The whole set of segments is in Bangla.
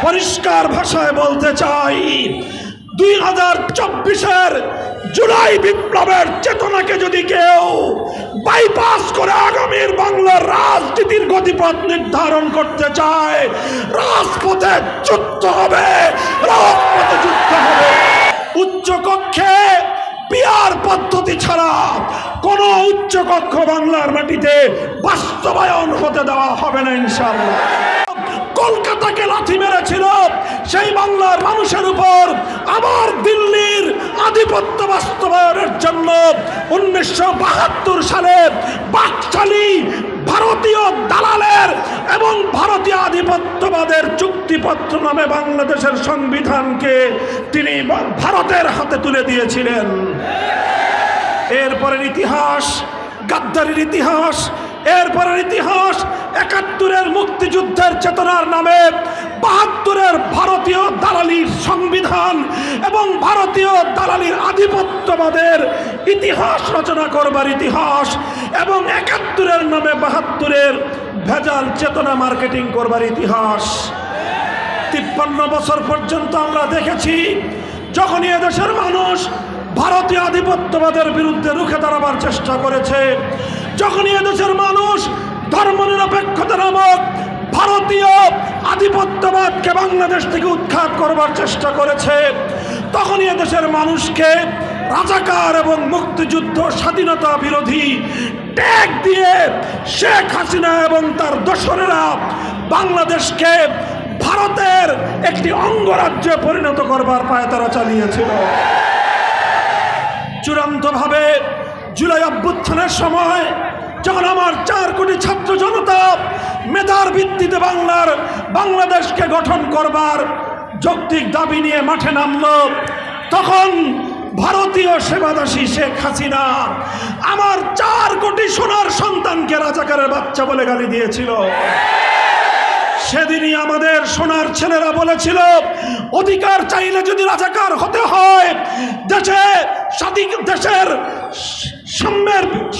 পরিষ্কার ভাষায় বলতে চাই, 2024-এর জুলাই বিপ্লবের চেতনাকে যদি কেউ বাইপাস করে আগামীর বাংলার রাজনীতির গতিপথ নির্ধারণ করতে চায়, রাজপথে যুদ্ধ হবে, রাজপথে যুদ্ধ হবে। উচ্চ কক্ষে পিআর পদ্ধতি ছাড়া কোনো উচ্চ কক্ষ বাংলার মাটিতে বাস্তবায়ন হতে দেওয়া হবে না ইনশাআল্লাহ। কলকাতাকে লাথি মেরেছিল সেই বাংলার মানুষের উপর আবার দিল্লির আধিপত্য বাস্তবায়নের জন্য 1972 সালে বাকশালী ভারতীয় দালালের এবং ভারতীয় আধিপত্যবাদের চুক্তিপত্র নামে বাংলাদেশের সংবিধানকে তিনি ভারতের হাতে তুলে দিয়েছিলেন। এরপরের ইতিহাস গাদ্দারির ইতিহাস, এরপরের ইতিহাস 71-এর মুক্তিযুদ্ধের চেতনার নামে 72-এর ভারতীয় দালালির সংবিধান এবং ভারতীয় দালালির আধিপত্যবাদের ইতিহাস রচনা করবার ইতিহাস, এবং 71-এর নামে 72-এর ভেজাল চেতনা মার্কেটিং করবার ইতিহাস। 53 বছর পর্যন্ত আমরা দেখেছি যখনই এদেশের মানুষ ভারতীয় আধিপত্যবাদের বিরুদ্ধে রুখে দাঁড়াবার চেষ্টা করেছে, যখনই এদেশের মানুষ ধর্মনিরপেক্ষতা নামক ভারতীয় আধিপত্যবাদকে বাংলাদেশ থেকে উৎখাত করবার চেষ্টা করেছে, তখনই এদেশের মানুষকে রাজাকার এবং মুক্তিযুদ্ধ স্বাধীনতা বিরোধী ট্যাগ দিয়ে শেখ হাসিনা এবং তার দোসরেরা বাংলাদেশকে ভারতের একটি অঙ্গরাজ্যে পরিণত করবার পায়তারা চালিয়েছিল। চূড়ান্তভাবে জুলাই অভ্যুত্থানের সময় যখন আমার 4 কোটি ছাত্র জনতা মেধার ভিত্তিতে বাংলাদেশকে গঠন করবার যৌক্তিক দাবি নিয়ে মাঠে নামল, তখন ভারতীয় সেবাদাসী শেখ হাসিনা আমার 4 কোটি সোনার সন্তানকে রাজাকারের বাচ্চা বলে গালি দিয়েছিল। সেদিনই আমাদের সোনার ছেলেরা বলেছিল, অধিকার চাইলে যদি রাজাকার হতে হয়, দেশের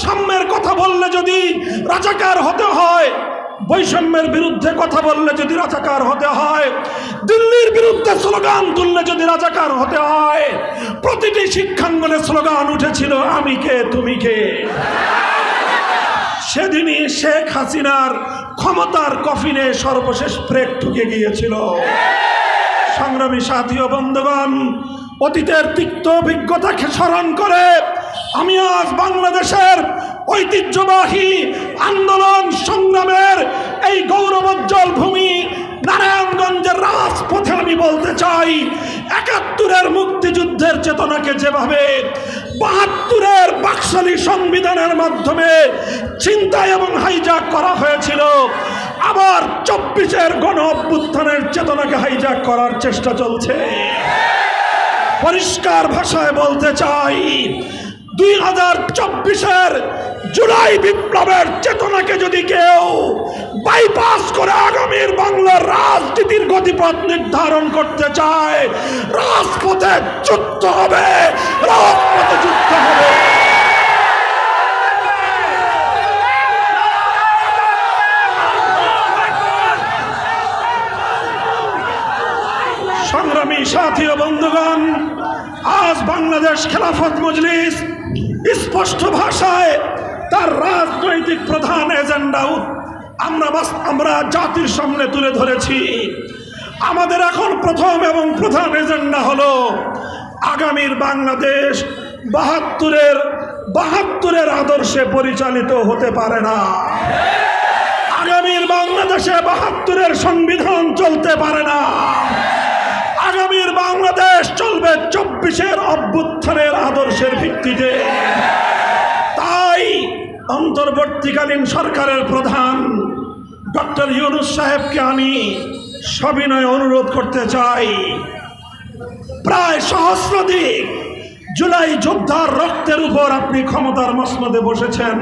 সাম্যের কথা বললে যদি রাজাকার হতে হয়, বৈষম্যের বিরুদ্ধে কথা বললে যদি রাজাকার হতে হয়, দিল্লির বিরুদ্ধে স্লোগান তুললে যদি রাজাকার হতে হয়, প্রতিটি শিক্ষাঙ্গনে স্লোগান উঠেছিল আমি কে তুমি কে। সেদিনই শেখ হাসিনার ক্ষমতার কফিনে সর্বশেষ ব্রেক ঢুকে গিয়েছিল। সংগ্রামী সাথী ও বন্ধুগণ, অতীতের তিক্ত অভিজ্ঞতাকে স্মরণ করে আমি আজ বাংলাদেশের ঐতিহ্যবাহী আন্দোলন সংগ্রামের এই গৌরবোজ্জ্বল ভূমি নারায়ণগঞ্জের রাজপথে আমি বলতে চাই, 71-এর মুক্তিযুদ্ধের চেতনাকে যেভাবে 72-এর বাকশালী সংবিধানের মাধ্যমে ছিনতাই এবং হাইজ্যাক করা হয়েছিল, আবার 24-এর গণ অভ্যুত্থানের চেতনাকে হাইজ্যাক করার চেষ্টা চলছে। পরিষ্কার ভাষায় বলতে চাই, 2024-এর জুলাই বিপ্লবের চেতনাকে যদি কেউ বাইপাস করে আগামীর বাংলার রাজনীতির গতিপথ নির্ধারণ করতে চায়, রাজপথে যুদ্ধ হবে, রাজপথে যুদ্ধ হবে। সংগ্রামী সাথী ও বন্ধুগণ, আজ বাংলাদেশ খেলাফত মজলিস স্পষ্ট ভাষায় তার রাজনৈতিক প্রধান এজেন্ডা আমরা জাতির সামনে তুলে ধরেছি। আমাদের এখন প্রথম এবং প্রধান এজেন্ডা হলো আগামীর বাংলাদেশ 72-এর আদর্শে পরিচালিত হতে পারে না। আগামীর বাংলাদেশে 72-এর সংবিধান চলতে পারে না। আগামীর বাংলাদেশ চলবে 24-এর অভ্যুত্থানের আদর্শের ভিত্তিতে। তাই অন্তর্বর্তীকালীন সরকারের প্রধান ডক্টর ইউনূস সাহেবকে আমি সবিনয়ে অনুরোধ করতে চাই, প্রায় সহস্রাধিক জুলাই যোদ্ধার রক্তের উপর আপনি ক্ষমতার মসনদে বসেছেন।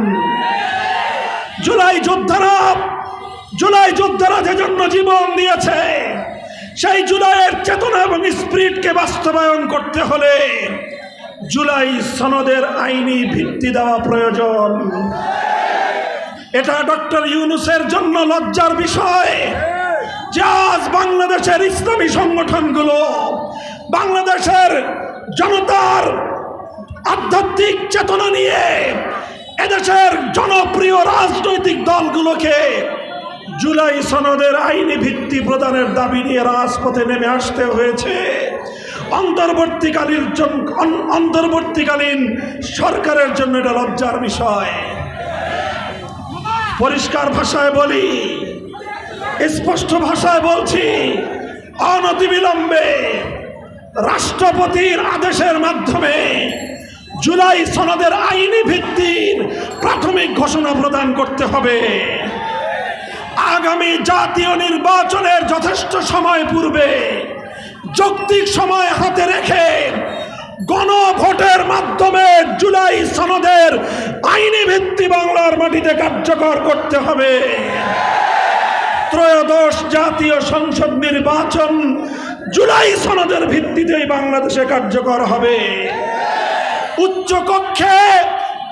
জুলাই যোদ্ধারা যে জন্য জীবন দিয়েছে, সেই জুলাইয়ের চেতনা এবং স্পিরিটকে বাস্তবায়ন করতে হলে জুলাই সনদের আইনি ভিত্তি দেওয়া প্রয়োজন। এটা ডক্টর ইউনূসের জন্য লজ্জার বিষয়, যে আজ বাংলাদেশের ইসলামী সংগঠনগুলো বাংলাদেশের জনতার আধ্যাত্মিক চেতনা নিয়ে এদেশের জনপ্রিয় রাজনৈতিক দলগুলোকে জুলাই সনদের আইনি ভিত্তি প্রদানের দাবি নিয়ে রাজপথে নেমে আসতে হয়েছে। অন্তর্বর্তীকালীন সরকারের জন্য এটা লজ্জার বিষয়। পরিষ্কার ভাষায় বলি, স্পষ্ট ভাষায় বলছি, অনতিবিলম্বে রাষ্ট্রপতির আদেশের মাধ্যমে জুলাই সনদের আইনি ভিত্তির প্রাথমিক ঘোষণা প্রদান করতে হবে। আগামী জাতীয় নির্বাচনের যথেষ্ট সময় পূর্বে যৌক্তিক সময় হাতে রেখে গণভোটের মাধ্যমে জুলাই সনদের আইনি ভিত্তি বাংলার মাটিতে কার্যকর করতে হবে। ত্রয়োদশ জাতীয় সংসদ নির্বাচন জুলাই সনদের ভিত্তিতেই বাংলাদেশে কার্যকর হবে। উচ্চকক্ষে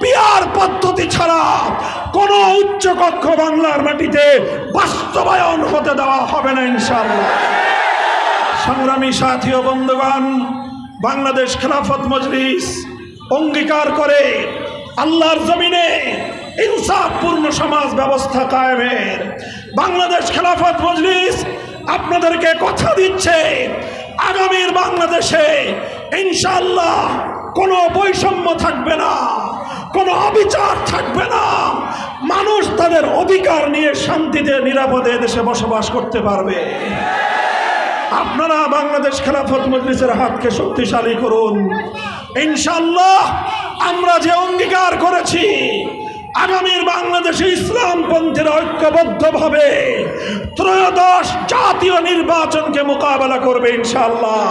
পিআর পদ্ধতি ছাড়া কোন উচ্চকক্ষ বাংলার মাটিতে বাস্তবায়ন হতে দেওয়া হবে না ইনশাআল্লাহ। সংগ্রামী সাথী ও বন্ধুগণ, বাংলাদেশ খেলাফত মজলিস অঙ্গীকার করে আল্লাহর জমিনে ইনসাফপূর্ণ সমাজ ব্যবস্থা কায়েমের। বাংলাদেশ খেলাফত মজলিস আপনাদেরকে কথা দিচ্ছে, আগামীর বাংলাদেশে ইনশাআল্লাহ কোনো বৈষম্য থাকবে না, কোনো অবিচার থাকবে না। মানুষ তাদের অধিকার নিয়ে শান্তিতে নিরাপদে দেশে বসবাস করতে পারবে। আপনারা বাংলাদেশ খেলাফত মজলিসের হাতকে শক্তিশালী করুন। ইনশাআল্লাহ আমরা যে অঙ্গীকার করেছি, আগামীর বাংলাদেশে ইসলামপন্থীরা ঐক্যবদ্ধভাবে ত্রয়োদশ জাতীয় নির্বাচনকে মোকাবেলা করবে ইনশাআল্লাহ।